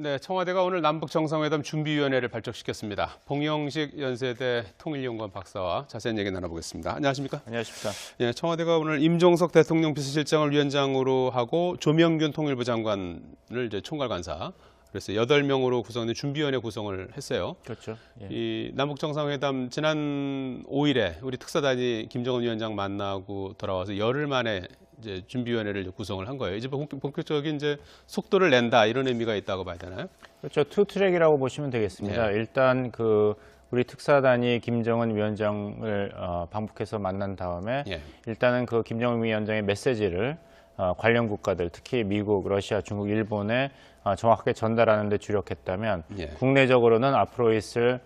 네, 청와대가 오늘 남북 정상회담 준비위원회를 발족시켰습니다. 봉영식 연세대 통일연구원 박사와 자세한 얘기 나눠보겠습니다. 안녕하십니까? 안녕하십니까? 예, 청와대가 오늘 임종석 대통령 비서실장을 위원장으로 하고 조명균 통일부 장관을 이제 총괄관사, 그래서 8명으로 구성된 준비위원회 구성을 했어요. 그렇죠. 예. 이 남북 정상회담 지난 5일에 우리 특사단이 김정은 위원장 만나고 돌아와서 열흘 만에 이제 준비위원회를 구성을 한 거예요. 이제 본격적인 이제 속도를 낸다 이런 의미가 있다고 봐야 되나요? 그렇죠. 투트랙이라고 보시면 되겠습니다. 예. 일단 우리 특사단이 김정은 위원장을 방북해서 만난 다음에 예. 일단은 그 김정은 위원장의 메시지를 관련 국가들, 특히 미국, 러시아, 중국, 일본에 정확하게 전달하는 데 주력했다면 예. 국내적으로는 앞으로 있을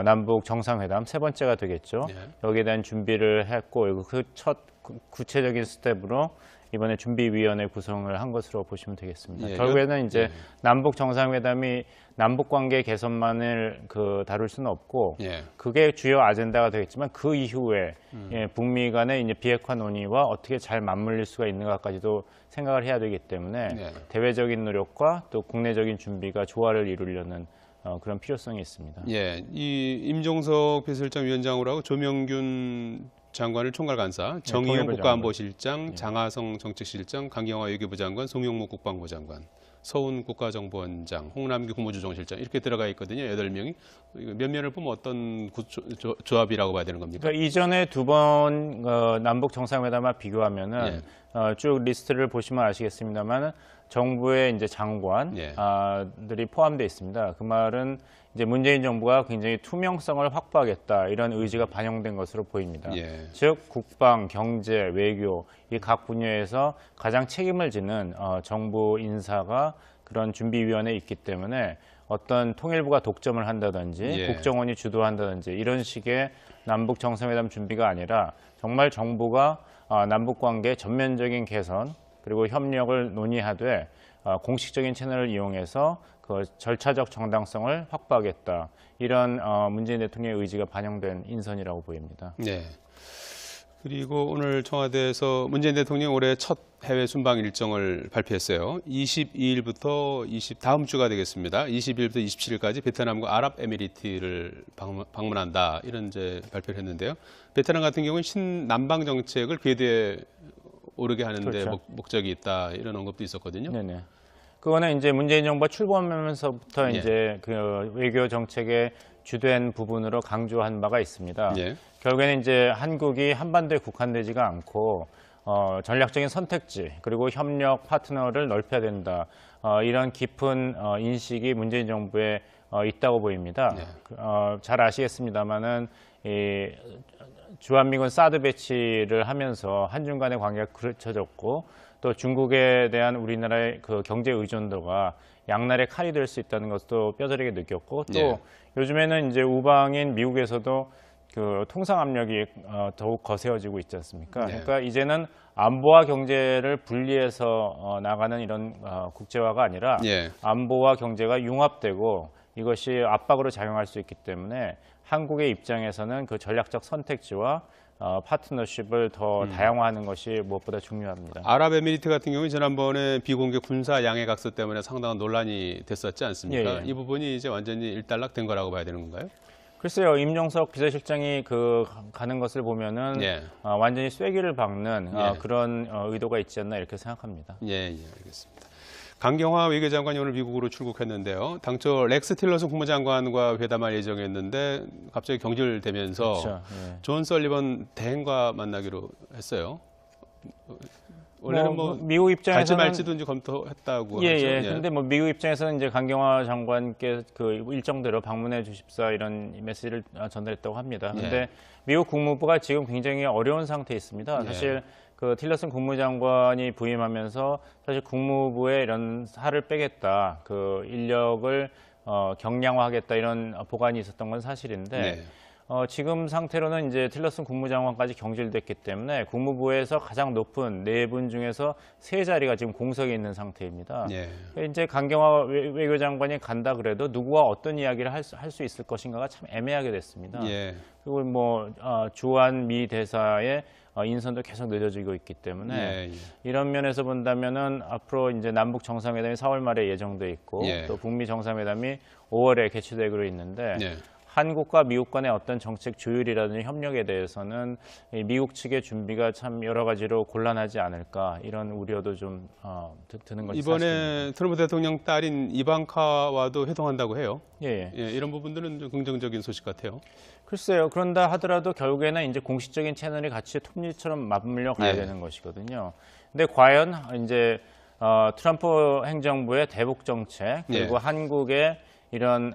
남북 정상회담 세 번째가 되겠죠. 예. 여기에 대한 준비를 했고 그 첫 구체적인 스텝으로 이번에 준비위원회 구성을 한 것으로 보시면 되겠습니다. 예. 결국에는 이제 예. 남북 정상회담이 남북 관계 개선만을 다룰 수는 없고 예. 그게 주요 아젠다가 되겠지만 그 이후에 예, 북미 간의 이제 비핵화 논의와 어떻게 잘 맞물릴 수가 있는가까지도 생각을 해야 되기 때문에 예. 대외적인 노력과 또 국내적인 준비가 조화를 이루려는 그런 필요성이 있습니다. 예, 이 임종석 비서실장 위원장으로 하고 조명균 장관을 총괄관사, 정의용 통일부 국가안보실장, 예. 장하성 정책실장, 강경화 외교부 장관, 송영무 국방부 장관, 서훈 국가정보원장, 홍남기 국무조정실장 이렇게 들어가 있거든요. 8명이. 몇 면을 보면 어떤 조합이라고 봐야 되는 겁니까? 그러니까 이전에 두 번 남북 정상회담과 비교하면은 쭉 리스트를 보시면 아시겠습니다만 정부의 이제 장관들이 포함되어 있습니다. 그 말은 이제 문재인 정부가 굉장히 투명성을 확보하겠다 이런 의지가 반영된 것으로 보입니다. 예. 즉 국방, 경제, 외교 이 각 분야에서 가장 책임을 지는 정부 인사가 그런 준비위원회에 있기 때문에 어떤 통일부가 독점을 한다든지 예. 국정원이 주도한다든지 이런 식의 남북 정상회담 준비가 아니라 정말 정부가 남북 관계 전면적인 개선 그리고 협력을 논의하되 공식적인 채널을 이용해서 그 절차적 정당성을 확보하겠다. 이런 문재인 대통령의 의지가 반영된 인선이라고 보입니다. 네. 그리고 오늘 청와대에서 문재인 대통령 올해 첫 해외 순방 일정을 발표했어요. 22일부터 다음 주가 되겠습니다. 22일부터 27일까지 베트남과 아랍에미리트를 방문한다. 이런 이제 발표를 했는데요. 베트남 같은 경우는 신남방 정책을 궤도에 오르게 하는데 그렇죠. 목적이 있다. 이런 언급도 있었거든요. 네네. 그거는 이제 문재인 정부가 출범하면서부터 예. 이제 그 외교 정책의 주된 부분으로 강조한 바가 있습니다. 예. 결국에는 이제 한국이 한반도에 국한되지가 않고 전략적인 선택지 그리고 협력 파트너를 넓혀야 된다. 이런 깊은 인식이 문재인 정부에 있다고 보입니다. 예. 잘 아시겠습니다만은 이 주한미군 사드 배치를 하면서 한중 간의 관계가 그르쳐졌고 또 중국에 대한 우리나라의 그 경제 의존도가 양날의 칼이 될 수 있다는 것도 뼈저리게 느꼈고 또 예. 요즘에는 이제 우방인 미국에서도 그 통상 압력이 더욱 거세어지고 있지 않습니까? 네. 그러니까 이제는 안보와 경제를 분리해서 나가는 이런 국제화가 아니라 예. 안보와 경제가 융합되고 이것이 압박으로 작용할 수 있기 때문에 한국의 입장에서는 그 전략적 선택지와 파트너십을 더 다양화하는 것이 무엇보다 중요합니다. 아랍에미리트 같은 경우는 지난번에 비공개 군사 양해 각서 때문에 상당한 논란이 됐었지 않습니까? 예, 예. 이 부분이 이제 완전히 일단락된 거라고 봐야 되는 건가요? 글쎄요, 임종석 비서실장이 가는 것을 보면은 예. 완전히 쐐기를 박는 예. 그런 의도가 있지 않나 이렇게 생각합니다. 예, 알겠습니다. 강경화 외교장관이 오늘 미국으로 출국했는데요. 당초 렉스 틸러슨 국무장관과 회담할 예정이었는데 갑자기 경질되면서 그렇죠. 예. 존 설리번 대행과 만나기로 했어요. 원래는 미국 갈지 입장에서는 말지도 이제 검토했다고 예, 하죠. 예. 근데 뭐 미국 입장에서는 이제 강경화 장관께 그 일정대로 방문해 주십사 이런 메시지를 전달했다고 합니다. 예. 근데 미국 국무부가 지금 굉장히 어려운 상태에 있습니다. 예. 사실 그 틸러슨 국무장관이 부임하면서 사실 국무부에 이런 살을 빼겠다, 그 인력을 경량화하겠다 이런 보관이 있었던 건 사실인데 네. 지금 상태로는 이제 틸러슨 국무장관까지 경질됐기 때문에 국무부에서 가장 높은 4분 중에서 3자리가 지금 공석에 있는 상태입니다. 예. 이제 강경화 외교장관이 간다 그래도 누구와 어떤 이야기를 할 수 있을 것인가가 참 애매하게 됐습니다. 예. 그리고 뭐 주한 미 대사의 인선도 계속 늦어지고 있기 때문에 예, 예. 이런 면에서 본다면은 앞으로 이제 남북 정상회담이 4월 말에 예정돼 있고 예. 또 북미 정상회담이 5월에 개최되기로 있는데 예. 한국과 미국 간의 어떤 정책 조율이라든지 협력에 대해서는 이 미국 측의 준비가 참 여러 가지로 곤란하지 않을까 이런 우려도 좀 드는 것이 사실입니다. 이번에 트럼프 대통령 딸인 이방카와도 회동한다고 해요. 예, 예. 예, 이런 부분들은 좀 긍정적인 소식 같아요. 글쎄요. 그런다 하더라도 결국에는 이제 공식적인 채널이 같이 톱니처럼 맞물려 가야 예. 되는 것이거든요. 근데 과연 이제 트럼프 행정부의 대북 정책 그리고 예. 한국의 이런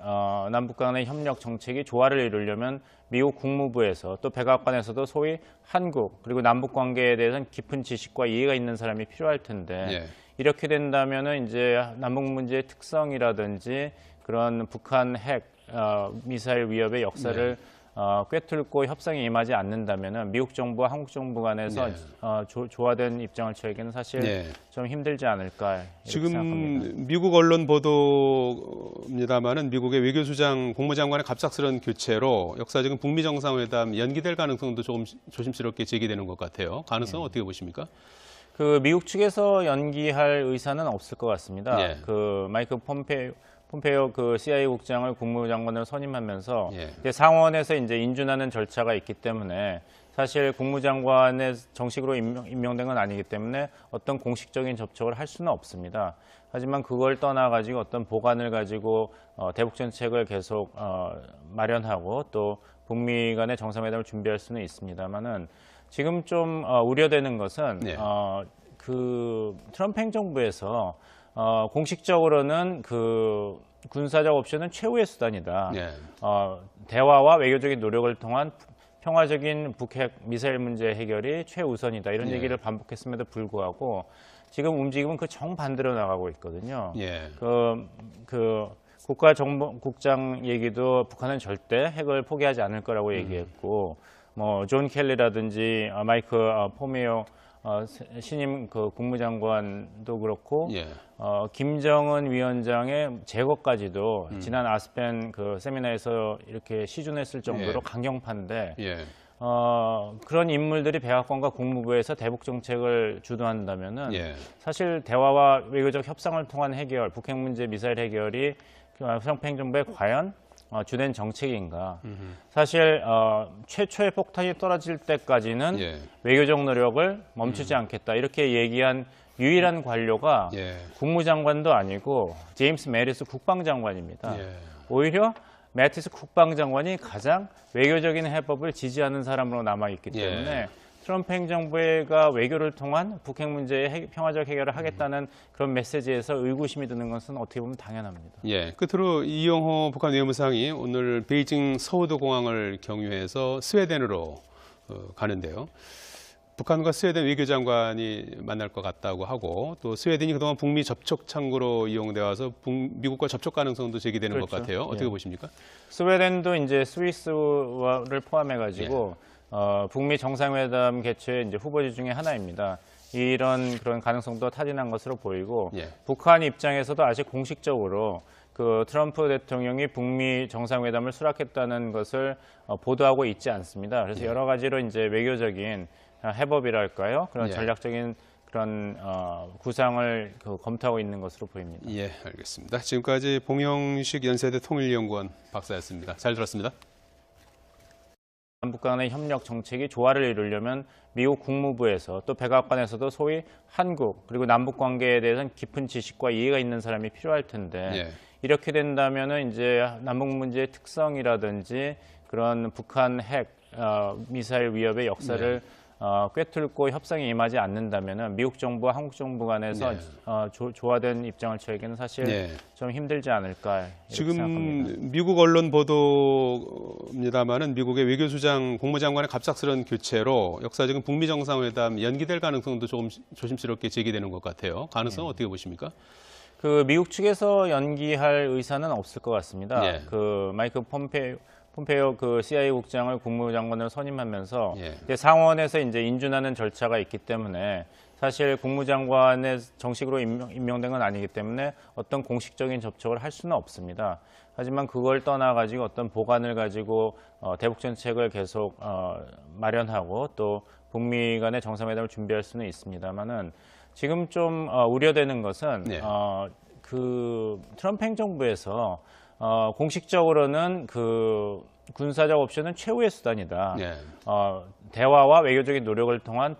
남북 간의 협력 정책이 조화를 이루려면 미국 국무부에서 또 백악관에서도 소위 한국 그리고 남북 관계에 대해서는 깊은 지식과 이해가 있는 사람이 필요할 텐데 예. 이렇게 된다면은 이제 남북 문제의 특성이라든지 그런 북한 핵 미사일 위협의 역사를 꿰뚫고 협상에 임하지 않는다면은 미국 정부와 한국 정부 간에서 네. 조화된 입장을 취하기는 사실 네. 좀 힘들지 않을까 이렇게 지금 생각합니다. 미국 언론 보도입니다만은 미국의 외교수장 국무장관의 갑작스러운 교체로 역사적인 북미 정상회담 연기될 가능성도 조금 조심스럽게 제기되는 것 같아요. 가능성은 어떻게 보십니까? 그 미국 측에서 연기할 의사는 없을 것 같습니다. 예. 그 마이크 폼페이오 그 CIA 국장을 국무장관으로 선임하면서 예. 이제 상원에서 이제 인준하는 절차가 있기 때문에 사실 국무장관에 정식으로 임명된 건 아니기 때문에 어떤 공식적인 접촉을 할 수는 없습니다. 하지만 그걸 떠나가지고 어떤 보관을 가지고 대북 정책을 계속 마련하고 또 북미 간의 정상회담을 준비할 수는 있습니다만은 지금 좀 우려되는 것은 네. 그 트럼프 행정부에서 공식적으로는 그 군사적 옵션은 최후의 수단이다. 네. 대화와 외교적인 노력을 통한 평화적인 북핵 미사일 문제 해결이 최우선이다. 이런 예. 얘기를 반복했음에도 불구하고 지금 움직임은 그 정반대로 나가고 있거든요. 예. 그 국가정보국장 얘기도 북한은 절대 핵을 포기하지 않을 거라고 얘기했고, 뭐 존 켈리라든지 마이크 포메오 신임 그 국무장관도 그렇고, 예. 김정은 위원장의 제거까지도 지난 아스펜 그 세미나에서 이렇게 시준했을 정도로 예. 강경파인데. 예. 그런 인물들이 백악관과 국무부에서 대북 정책을 주도한다면은 예. 사실 대화와 외교적 협상을 통한 해결, 북핵 문제 미사일 해결이 트럼프 행정부의 과연 주된 정책인가? 사실 최초의 폭탄이 떨어질 때까지는 예. 외교적 노력을 멈추지 않겠다 이렇게 얘기한 유일한 관료가 예. 국무장관도 아니고 제임스 메리스 국방장관입니다. 예. 오히려 매티스 국방장관이 가장 외교적인 해법을 지지하는 사람으로 남아있기 때문에 예. 트럼프 행정부가 외교를 통한 북핵 문제의 평화적 해결을 하겠다는 그런 메시지에서 의구심이 드는 것은 어떻게 보면 당연합니다. 예. 끝으로 이영호 북한 외무상이 오늘 베이징 서우드 공항을 경유해서 스웨덴으로 가는데요. 북한과 스웨덴 외교장관이 만날 것 같다고 하고 또 스웨덴이 그동안 북미 접촉 창구로 이용돼 와서 미국과 접촉 가능성도 제기되는 것 그렇죠. 같아요. 어떻게 예. 보십니까? 스웨덴도 이제 스위스를 포함해가지고 북미 정상회담 개최 이제 후보지 중에 하나입니다. 그런 가능성도 타진한 것으로 보이고 예. 북한 입장에서도 아직 공식적으로 그 트럼프 대통령이 북미 정상회담을 수락했다는 것을 보도하고 있지 않습니다. 그래서 여러 가지로 이제 외교적인 해법이랄까요? 그런 예. 전략적인 그런 구상을 검토하고 있는 것으로 보입니다. 예, 알겠습니다. 지금까지 봉영식 연세대 통일연구원 박사였습니다. 잘 들었습니다. 남북 간의 협력 정책이 조화를 이루려면 미국 국무부에서 또 백악관에서도 소위 한국 그리고 남북 관계에 대해서는 깊은 지식과 이해가 있는 사람이 필요할 텐데 예. 이렇게 된다면은 이제 남북 문제의 특성이라든지 그런 북한 핵 미사일 위협의 역사를 꿰뚫고 협상에 임하지 않는다면은 미국 정부와 한국 정부 간에서 조화된 입장을 취하기는 사실 네. 좀 힘들지 않을까 이렇게 지금 생각합니다. 미국 언론 보도입니다만은 미국의 외교수장 국무장관의 갑작스러운 교체로 역사적인 북미 정상회담 연기될 가능성도 조금 조심스럽게 제기되는 것 같아요. 가능성은 어떻게 보십니까? 그 미국 측에서 연기할 의사는 없을 것 같습니다. 예. 그 마이크 폼페이오 그 CIA 국장을 국무장관으로 선임하면서 예. 이제 상원에서 이제 인준하는 절차가 있기 때문에 사실 국무장관에 정식으로 임명된 건 아니기 때문에 어떤 공식적인 접촉을 할 수는 없습니다. 하지만 그걸 떠나가지고 어떤 보관을 가지고 대북 정책을 계속 마련하고 또 북미 간의 정상회담을 준비할 수는 있습니다만은 지금 좀 우려되는 것은 네. 그 트럼프 행정부에서 공식적으로는 그 군사적 옵션은 최후의 수단이다. 네. 대화와 외교적인 노력을 통한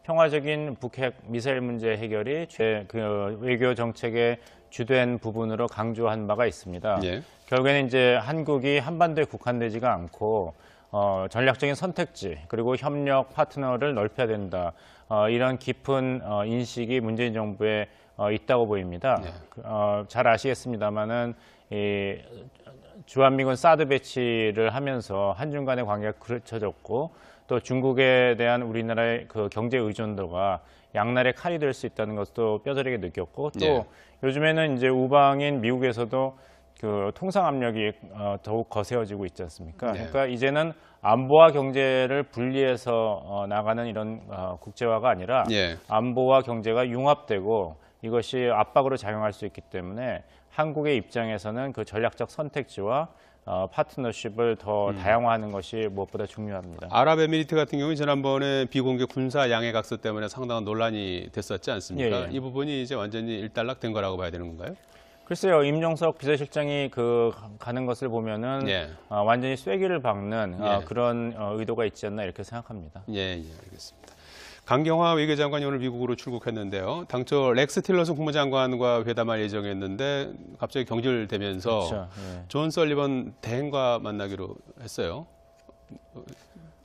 평화적인 북핵 미사일 문제 해결이 그 외교 정책의 주된 부분으로 강조한 바가 있습니다. 네. 결국에는 이제 한국이 한반도에 국한되지가 않고 전략적인 선택지 그리고 협력 파트너를 넓혀야 된다. 이런 깊은 인식이 문재인 정부에 있다고 보입니다. 네. 잘 아시겠습니다만은 이 주한미군 사드 배치를 하면서 한중 간의 관계가 그르쳐졌고 또 중국에 대한 우리나라의 그 경제 의존도가 양날의 칼이 될 수 있다는 것도 뼈저리게 느꼈고 또 예. 요즘에는 이제 우방인 미국에서도 그 통상 압력이 더욱 거세어지고 있지 않습니까? 네. 그러니까 이제는 안보와 경제를 분리해서 나가는 이런 국제화가 아니라 예. 안보와 경제가 융합되고 이것이 압박으로 작용할 수 있기 때문에 한국의 입장에서는 그 전략적 선택지와 파트너십을 더 다양화하는 것이 무엇보다 중요합니다. 아랍에미리트 같은 경우는 지난번에 비공개 군사 양해각서 때문에 상당한 논란이 됐었지 않습니까? 예, 예. 이 부분이 이제 완전히 일단락된 거라고 봐야 되는 건가요? 글쎄요, 임종석 비서실장이 그 가는 것을 보면은 예. 완전히 쐐기를 박는 예. 그런 의도가 있지 않나 이렇게 생각합니다. 예, 알겠습니다. 강경화 외교장관이 오늘 미국으로 출국했는데요. 당초 렉스 틸러슨 국무장관과 회담할 예정이었는데 갑자기 경질되면서 그렇죠. 예. 존 설리번 대행과 만나기로 했어요.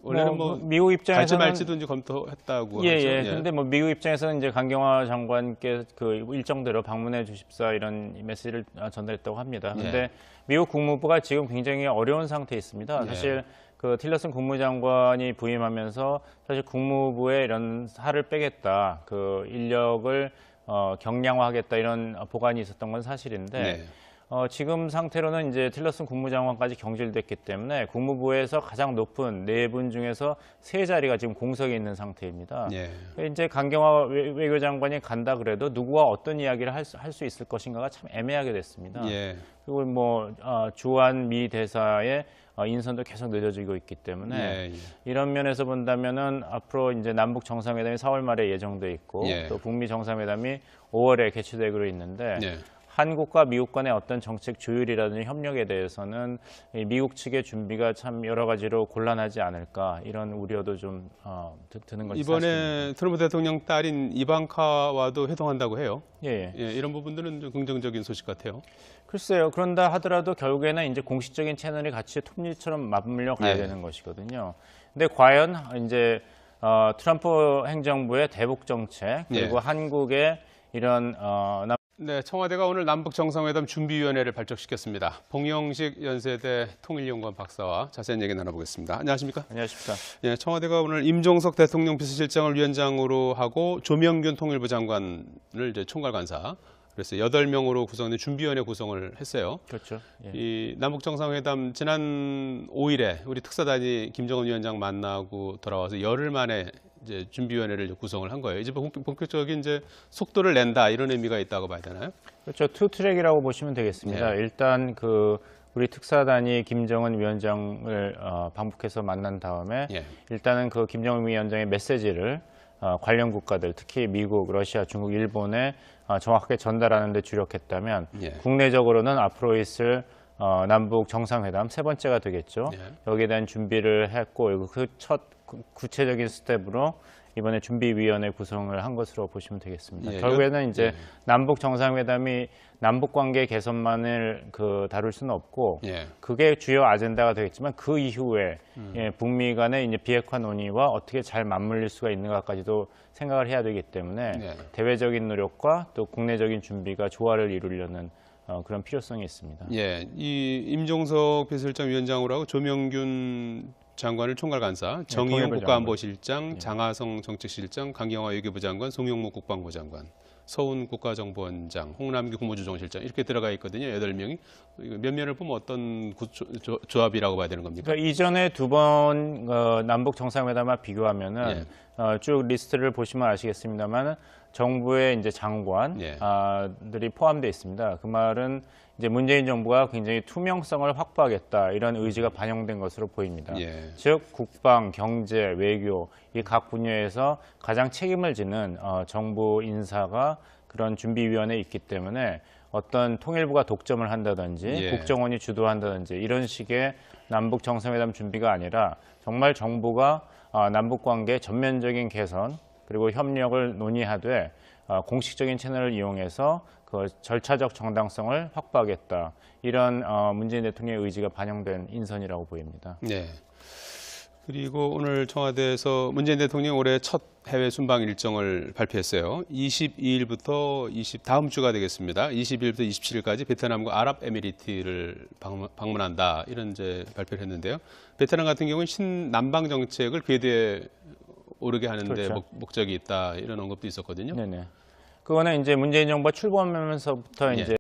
원래는 뭐 미국 갈지 입장에서는 말지도 이제 검토했다고 예, 하죠. 예. 근데 뭐 미국 입장에서는 이제 강경화 장관께 그 일정대로 방문해 주십사 이런 메시지를 전달했다고 합니다. 근데 예. 미국 국무부가 지금 굉장히 어려운 상태에 있습니다. 예. 사실 그 틸러슨 국무장관이 부임하면서 사실 국무부에 이런 살을 빼겠다, 그 인력을 경량화하겠다 이런 보관이 있었던 건 사실인데 네. 지금 상태로는 이제 틸러슨 국무장관까지 경질됐기 때문에 국무부에서 가장 높은 4분 중에서 3자리가 지금 공석에 있는 상태입니다. 예. 이제 강경화 외교장관이 간다 그래도 누구와 어떤 이야기를 할 수 있을 것인가가 참 애매하게 됐습니다. 예. 그리고 뭐 주한 미 대사의 인선도 계속 늦어지고 있기 때문에 예. 이런 면에서 본다면은 앞으로 이제 남북 정상회담이 4월 말에 예정돼 있고 예. 또 북미 정상회담이 5월에 개최되기로 있는데 예. 한국과 미국 간의 어떤 정책 조율이라든지 협력에 대해서는 이 미국 측의 준비가 참 여러 가지로 곤란하지 않을까 이런 우려도 좀 드는 것이 사실입니다. 이번에 트럼프 대통령 딸인 이방카와도 회동한다고 해요. 예. 예, 이런 부분들은 좀 긍정적인 소식 같아요. 글쎄요. 그런다 하더라도 결국에는 이제 공식적인 채널이 같이 톱니처럼 맞물려 가야 예. 되는 것이거든요. 근데 과연 이제 트럼프 행정부의 대북 정책 그리고 예. 한국의 이런 네, 청와대가 오늘 남북 정상회담 준비위원회를 발족시켰습니다. 봉영식 연세대 통일연구원 박사와 자세한 얘기 나눠보겠습니다. 안녕하십니까? 안녕하십니까? 예, 청와대가 오늘 임종석 대통령 비서실장을 위원장으로 하고 조명균 통일부 장관을 이제 총괄관사, 그래서 8명으로 구성된 준비위원회 구성을 했어요. 그렇죠. 예. 이 남북 정상회담 지난 5일에 우리 특사단이 김정은 위원장 만나고 돌아와서 열흘 만에 이제 준비위원회를 구성을 한 거예요. 이제 본격적인 이제 속도를 낸다 이런 의미가 있다고 봐야 되나요? 그렇죠. 투트랙이라고 보시면 되겠습니다. 예. 일단 그 우리 특사단이 김정은 위원장을 방북해서 만난 다음에 예. 일단은 그 김정은 위원장의 메시지를 관련 국가들, 특히 미국, 러시아, 중국, 일본에 정확하게 전달하는 데 주력했다면 예. 국내적으로는 앞으로 있을 남북 정상회담 3번째가 되겠죠. 예. 여기에 대한 준비를 했고 그 첫 구체적인 스텝으로 이번에 준비위원회 구성을 한 것으로 보시면 되겠습니다. 예. 결국에는 이제 예. 남북 정상회담이 남북 관계 개선만을 다룰 수는 없고 예. 그게 주요 아젠다가 되겠지만 그 이후에 예, 북미 간의 이제 비핵화 논의와 어떻게 잘 맞물릴 수가 있는가까지도 생각을 해야 되기 때문에 예. 대외적인 노력과 또 국내적인 준비가 조화를 이루려는 그런 필요성이 있습니다. 예, 이 임종석 비서실장 위원장으로 하고 조명균 장관을 총괄관사, 정의용 통일부 국가안보실장, 장하성 정책실장, 강경화 외교부 장관, 송영무 국방부 장관, 서훈 국가정보원장, 홍남기 국무조정실장 이렇게 들어가 있거든요. 8명이. 몇 면을 보면 어떤 조합이라고 봐야 되는 겁니까? 그러니까 이전에 2번 남북 정상회담과 비교하면은 쭉 리스트를 보시면 아시겠습니다만 정부의 이제 장관들이 포함되어 있습니다. 그 말은 이제 문재인 정부가 굉장히 투명성을 확보하겠다 이런 의지가 반영된 것으로 보입니다. 예. 즉 국방, 경제, 외교 이 각 분야에서 가장 책임을 지는 정부 인사가 그런 준비위원회에 있기 때문에 어떤 통일부가 독점을 한다든지 예. 국정원이 주도한다든지 이런 식의 남북 정상회담 준비가 아니라 정말 정부가 남북 관계 전면적인 개선 그리고 협력을 논의하되 공식적인 채널을 이용해서 그 절차적 정당성을 확보하겠다. 이런 문재인 대통령의 의지가 반영된 인선이라고 보입니다. 네. 그리고 오늘 청와대에서 문재인 대통령 올해 첫 해외 순방 일정을 발표했어요. 22일부터 다음 주가 되겠습니다. 20일부터 27일까지 베트남과 아랍에미리트를 방문한다. 이런 이제 발표를 했는데요. 베트남 같은 경우는 신남방 정책을 궤도에 오르게 하는데 그렇죠. 목적이 있다. 이런 언급도 있었거든요. 네네. 그거는 이제 문재인 정부가 출범하면서부터 예. 이제